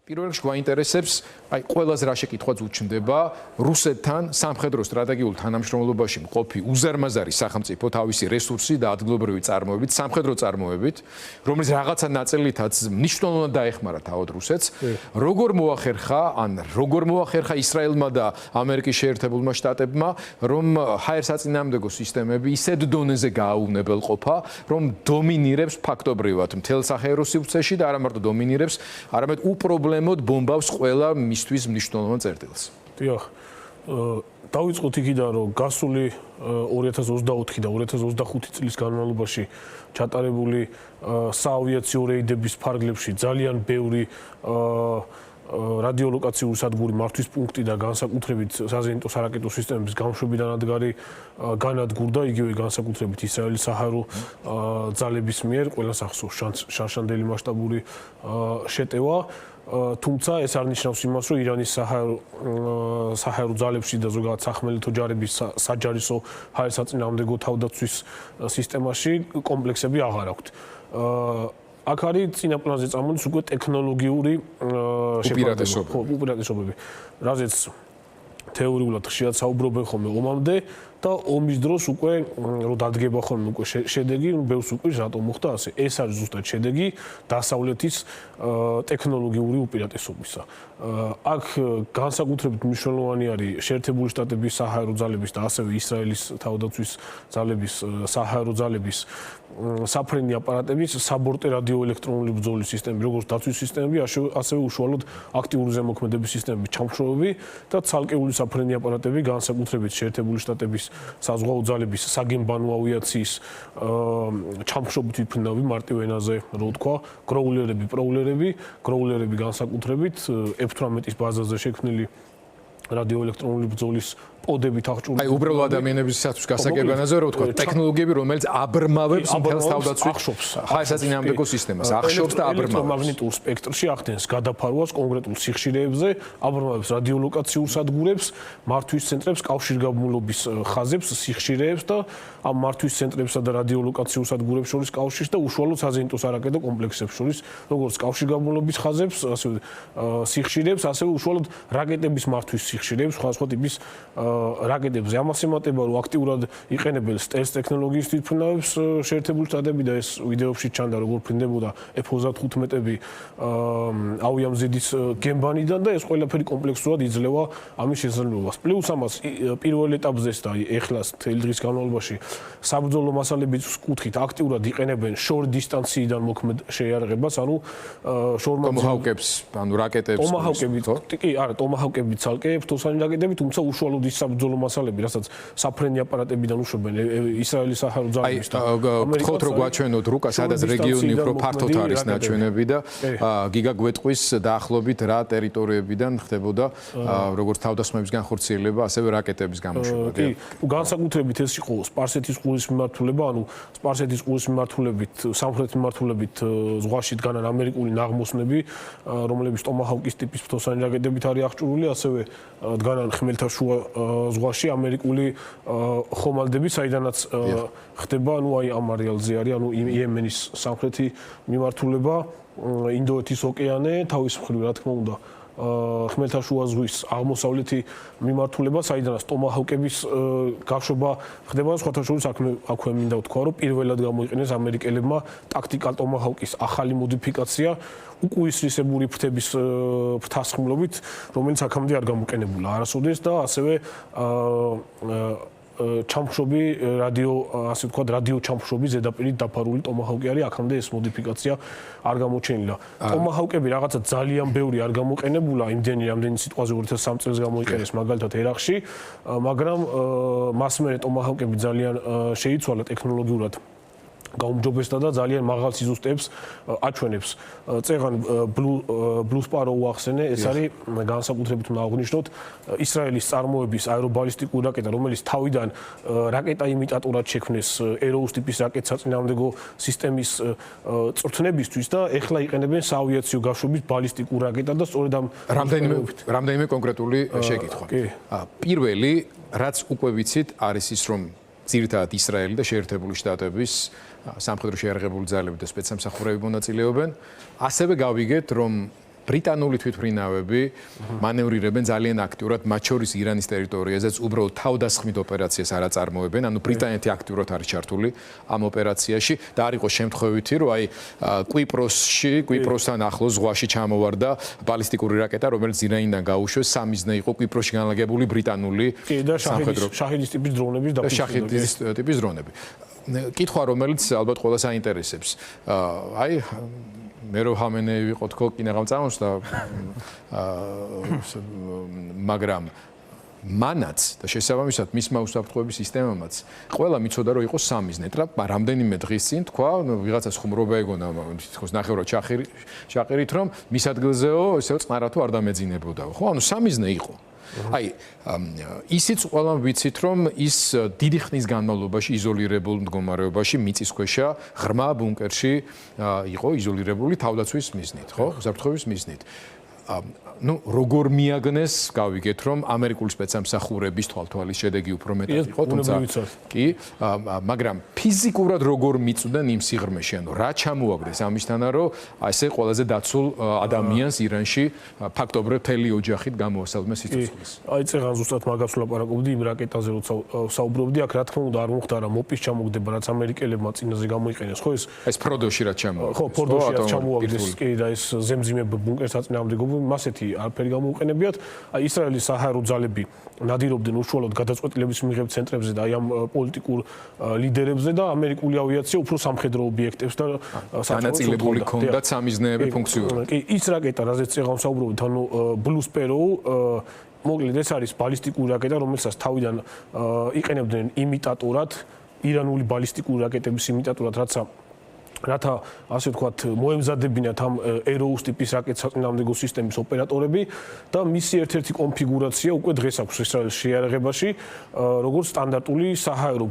პირველ რიგში გვაინტერესებს, აი ყველაზე რა შეკითხვაც უჩნდება რუსეთთან სამხედრო სტრატეგიულ თანამშრომლობაში მყოფი უზარმაზარი სახელმწიფო თავისი რესურსი და ადგილობრივი წარმოებით, სამხედრო წარმოებით, რომელიც რაღაცა ნაწილითაც მნიშვნელოვნად დაეხმარა თავად რუსეთს, როგორ მოახერხა ისრაელმა და ამერიკის შეერთებულმა შტატებმა, რომ ჰაერსაწინააღმდეგო სისტემები ისეთ დონეზე გააუნებელყოფა, რომ დომინირებს ფაქტობრივად მთელ საჰაერო სივრცეში და არა მარტო დომინირებს, არამედ უპრობლემოდ ბომბავს ყველა მისთვის მნიშვნელოვან წერტილს. დიახ. დავიწყოთ იქიდან, რომ გასული 2024 და 2025 წლის განმავლობაში ჩატარებული საავიაციო რეიდების ფარგლებში ძალიან ბევრი რადიოლოკაციური სადგური მართვის პუნქტი და განსაკუთრებით საზენიტო სარაკეტო სისტემების გამშვებიდან ადგარი განადგურდა, იგივე განსაკუთრებით ისრაელის საჰაერო ძალების მიერ ყველას ახსოვს შანშანდელი მასშტაბური შეტევა. თუმცა ეს არ ნიშნავს იმას, რომ ირანის საჰაერო ძალებში და ზოგადად სახმელეთო ჯარების საჯარისო ჰაერსაწინააღმდეგო თავდაცვის სისტემაში კომპლექსები აღარ აქვთ. აქ არის წინა პლანზე წამოდის უკვე ტექნოლოგიური უპირატესობები, რაზეც თეორიულად ხშირად საუბრობენ ხოლმე ომამდე და ომის დროს უკვე რო დადგება ხოლმე უკვე შედეგი, ბევრს უკვე რატომ მოხდა ასე. ეს არის ზუსტად შედეგი დასავლეთის ტექნოლოგიური უპირატესობისა. აქ განსაკუთრებით მნიშვნელოვანი არის შეერთებული შტატების საჰაერო ძალების და ასევე ისრაელის თავდაცვის ძალების საჰაერო ძალების საფრენი აპარატების საბორტე რადიოელექტრონული ბრძოლის სისტემები, როგორც დაცვის სისტემები, ასევე უშუალოდ აქტიური ზემოქმედების სისტემების ჩამხშობები და ცალკეული საფრენი აპარატები, განსაკუთრებით შეერთებული შტატების საზღვაო ძალების საგემბანო ავიაციის ჩამხშობით ვიფრინავი მარტივ ენაზე, რო ვთქვა, გროულერები განსაკუთრებით F-18-ის ბაზაზე შექმნილი რადიოელექტრონული ბრძოლის პოდებით აღჭურვილი. აი უბრალოდ ადამიანებისათვის გასაგებიანაზე რო ვთქვა, ტექნოლოგიები, რომელიც აბრმავებს მთელს თავდაცვის ჰაერსაწინააღმდეგო სისტემას, ახშობს და აბრმავებს. ელექტრომაგნიტურ სპექტრში ახდენს გადაფარვას კონკრეტულ სიხშირეებზე, აბრმავებს რადიოლოკაციურ სადგურებს, მართვის ცენტრებს, კავშირგაბმულობის ხაზებს, სიხშირეებს და ამ მართვის ცენტრებსა და რადიოლოკაციურ სადგურებს შორის კავშირს და უშუალოდ საზენიტო სარაკეტო კომპლექსებს შორის, როგორც კავშირგაბმულობის ხაზებს, ასევე სიხშირეებს, ასევე უშუალოდ რაკეტების მართვის სიხშირეებს, სხვადასხვა ტიპის რაკეტებზე. ამას ემატება, რომ აქტიურად იყენებენ სტელს ტექნოლოგიის თვითმფრინავებს შეერთებული შტატები და ეს ვიდეოებში ჩანდა, როგორ ფრინდებოდა F-35-ები ავიამზიდის გემბანიდან და ეს ყველაფერი კომპლექსურად იძლევა ამის შესაძლებლობას. პლუს ამას პირველ ეტაპზეს და ეხლას მთელი დღის განმავლობაში საბრძოლო მასალების კუთხით აქტიურად იყენებენ შორ დისტანციიდან მოქმედ შეიარაღებას, ანუ ტომაჰავკებს, ანუ რაკეტებს. ტომაჰავკები ცალკე ფთოსანი რაკეტები, თუმცა უშუალოდ ის საბრძოლო მასალები, რასაც საფრენი აპარატებიდან უშვებენ ისრაელის საჰაერო ძალების და გთხოვთ რომ გვაჩვენოთ რუკა, სადაც რეგიონი უფრო ფართოდ არის ნაჩვენები და გიგაგვეტყვის დაახლოებით რა ტერიტორიებიდან ხდებოდა როგორც თავდასხმების განხორციელება, ასევე რაკეტების გამოშვება. კი, განსაკუთრებით ეს იყო სპარსეთის ყურის მიმართულება, ანუ სპარსეთის ყურის მიმართულებით, სამხრეთის მიმართულებით ზღვაში დგანან ამერიკული ნაღმოსნები, რომლებიც ტომაჰავკის ტიპის ფთოსანი რაკეტებით არის აღჭურვილი, ასევე დგანან ხმელთაშუა ზღვაში ამერიკული ხომალდები, საიდანაც ხდება, ანუ აი ამ არეალზე არის, ანუ იემენის სამხრეთი მიმართულება, ინდოეთის ოკეანე, თავის მხრივ, რა თქმა უნდა, ხმელთაშუა ზღვის აღმოსავლეთი მიმართულება, საიდანაც ტომაჰავკების გაშვება ხდება, სხვათა შორის აქვე მინდა ვთქვა, რომ პირველად გამოიყენეს ამერიკელებმა ტაქტიკალ ტომაჰავკის ახალი მოდიფიკაცია უკუისრისებური ფრთების ფრთასხმლობით, რომელიც აქამდე არ გამოყენებულა არასოდეს და ასევე ჩამხშობი ასე ვთქვათ, რადიო ჩამხშობი ზედაპირით დაფარული ტომაჰავკი არის, აქამდე ეს მოდიფიკაცია არ გამოჩენილა. ტომაჰავკები რაღაცა ძალიან ბევრი არ გამოყენებულა, იმდენი სიტყვაზე 2003 წელს გამოიყენეს მაგალითად ერაყში, მაგრამ მას მერე ტომაჰავკები ძალიან შეიცვალა ტექნოლოგიურად გაუმჯობესდა და ძალიან მაღალ სიზუსტეებს აჩვენებს. წეღან Blue Sparrow ახსენე, ეს არის განსაკუთრებით უნდა აღვნიშნოთ ისრაელის წარმოების აერობალისტიკური რაკეტა, რომელიც თავიდან რაკეტა იმიტატორად შექმნეს Arrows ტიპის რაკეტსაწინააღმდეგო სისტემის წვრთნებისთვის და ეხლა იყენებენ საავიაციო გაშვების ბალისტიკურ რაკეტად და სწორედ ამ რამდენიმე კონკრეტული შეკითხვა. პირველი, რაც უკვე ვიცით, არის ის, რომ ძირითადად ისრაელი და შეერთებული შტატების სამხედრო შეიარაღებული ძალები და სპეცსამსახურეები მონაწილეობენ. ასევე გავიგეთ, რომ ბრიტანული თვითმფრინავები მანევრირებენ ძალიან აქტიურად, მათ შორის ირანის ტერიტორიაზეც უბრალოდ თავდასხმით ოპერაციას არ აწარმოებენ, ანუ ბრიტანეთი აქტიურად არის ჩართული ამ ოპერაციაში და არ იყო შემთხვევითი, რომ აი კვიპროსთან ახლოს ზღვაში ჩამოვარდა ბალისტიკური რაკეტა, რომელიც ირანიდან გაუშვეს, სამიზნე იყო კვიპროსში განლაგებული ბრიტანული შაჰიდის ტიპის დრონების და შაჰიდის ტიპის დრონები. კითხვა, რომელიც ალბათ ყველას აინტერესებს. აი მე რო ჰამენეი ვიყო თქო კინაღამ წამოს და მაგრამ მანაც და შესაბამისად მისმა უსაფრთხოების სისტემამაც ყველა მიცოდა რომ იყო სამიზნე. ტრამპმა რამდენიმე დღის წინ თქვა, ვიღაცას ხუმრობა ეგონა თითქოს ნახევრად ჩაყირით, რომ მის ადგილზეო ესეო წყნარა თუ არ დამეძინებოდაო. ხო, ანუ სამიზნე იყო. აი ისიც ყველამ ვიცით რომ ის დიდი ხნის განმავლობაში იზოლირებულ მდგომარეობაში მიწისქვეშა ღრმა ბუნკერში იყო იზოლირებული თავდაცვის მიზნით, ხო? უსაფრთხოების მიზნით. ну როგორ მიაგნეს გავიგეთ რომ ამერიკული სპეცსამსახურების თვალთვალის შედეგი უფრო მეტად იყო თუმცა კი მაგრამ ფიზიკურად როგორ მიწვდნენ იმ სიღრმეში ანუ რა ჩამოაგდეს ამისთანა რომ ასე ყველაზე დაცულ ადამიანს ირანში ფაქტობრივ თელი ოჯახით გამოასალმეს სიცოცხლეს აი წეგან ზუსტად მაგას ვლაპარაკობდი იმ რაკეტაზე როცა საუბრობდი აქ რა თქმა უნდა არ მოხდა რა მოპის ჩამოგდება რაც ამერიკელებმა წინაზე გამოიყენეს ხო ეს ფროდოში რაც ჩამოაგდეს ხო ფროდოში რაც ჩამოაგდეს კი და ეს ზემძიმე ბუნკერს აწინააღმდეგობდნენ მასეთი არაფერი გამოუყენებიათ. აი ისრაელის საჰაერო ძალები ნადირობდნენ უშუალოდ გადაწყვეტილების მიღებ ცენტრებზე და აი ამ პოლიტიკურ ლიდერებზე და ამერიკული ავიაცია უფრო სამხედრო ობიექტებს და სანაწილებული ჰქონდათ სამიზნეები ფუნქციონალური. კი ის რაკეტა, რაზეც წეგან საუბრობთ, ანუ Blue Sparrow მოკლედ ეს არის ბალისტიკური რაკეტა, რომელსაც თავიდან იყენებდნენ იმიტატორად, ირანული ბალისტიკური რაკეტების იმიტატორად, რათა ასე ვთქვათ მოემზადებინათ ამ Aerous ტიპის რაკეტის საწინააღმდეგო სისტემის ოპერატორები და მისი ერთ-ერთი კონფიგურაცია უკვე დღეს აქვს ისრაელის შეიარაღებაში როგორც სტანდარტული საჰაერო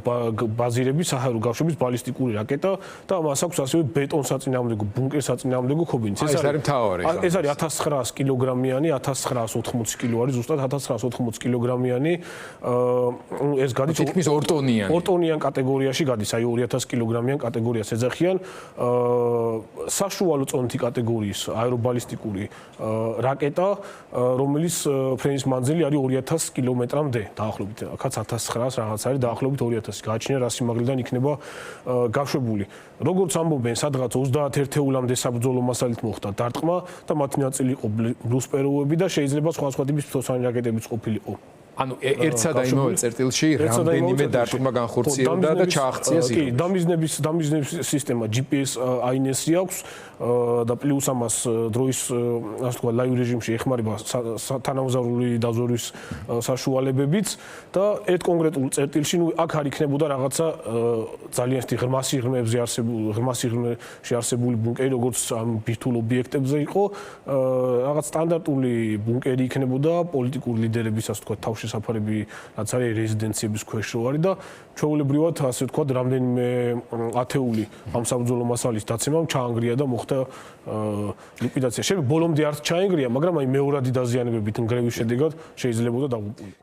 ბაზირების საჰაერო გავშების ბალისტიკური რაკეტა და მას აქვს ასევე ბეტონ საწინააღმდეგო ბუნკერ საწინააღმდეგო ქობინიც ეს არის მთავარი ეს არის 1900 კილოგრამიანი 1980 კილო არის ზუსტად 1980 კილოგრამიანი ეს გადის თითქმის 2 ტონიანი 2 ტონიან კატეგორიაში გადის აი 2000 კილოგრამიან კატეგორიას ეძახიან საშუალო წონითი კატეგორიის აერობალისტიკური რაკეტა, რომელიც ფრენის მანძილი არის 2000 კილომეტრამდე დაახლოებით. აქაც 1900 რაღაც არის დაახლოებით 2000 გააჩნია რა სიმაღლიდან იქნება გაშვებული. როგორც ამბობენ, სადღაც 30 ერთეულამდე საბრძოლო მასალით მოხდა დარტყმა და მათი ნაწილი იყო Blue Sparrow-ები და შეიძლება სხვა ტიპის ფთოსანი რაკეტებიც ყოფილიყო. ანუ ერთსა და იმავე წერტილში რამდენიმე დარტყმა განხორციელდა და ჩააღწია ზირა. კი, დამიზნების სისტემა GPS INS-ი აქვს და პლუს ამას დროის ასე ვთქვათ ლაივ რეჟიმში ეხმარება თანამგზავრული დაზვერვის საშუალებებიც და ერთ კონკრეტულ წერტილში, ნუ აქ არ იქნებოდა რაღაცა ძალიან სტი ღრმა სიღრმეში არსებული ბუნკერი, როგორც ამ ბირთვულ ობიექტებზე იყო, რაღაც სტანდარტული ბუნკერი იქნებოდა პოლიტიკური ლიდერების ასე ვთქვათ თავშესაფარები, რაც არის რეზიდენციების ქვეშ რო არის და ჩვეულებრივად ასე ვთქვათ რამდენიმე ათეული ამ საბრძოლო მასალის დაცემამ ჩაანგრია და მოხდა ლიკვიდაცია. შეიძლება ბოლომდე არ ჩაენგრია, მაგრამ აი მეორადი დაზიანებებით ნგრევის შედეგად შეიძლებოდა დაღუპულიყო.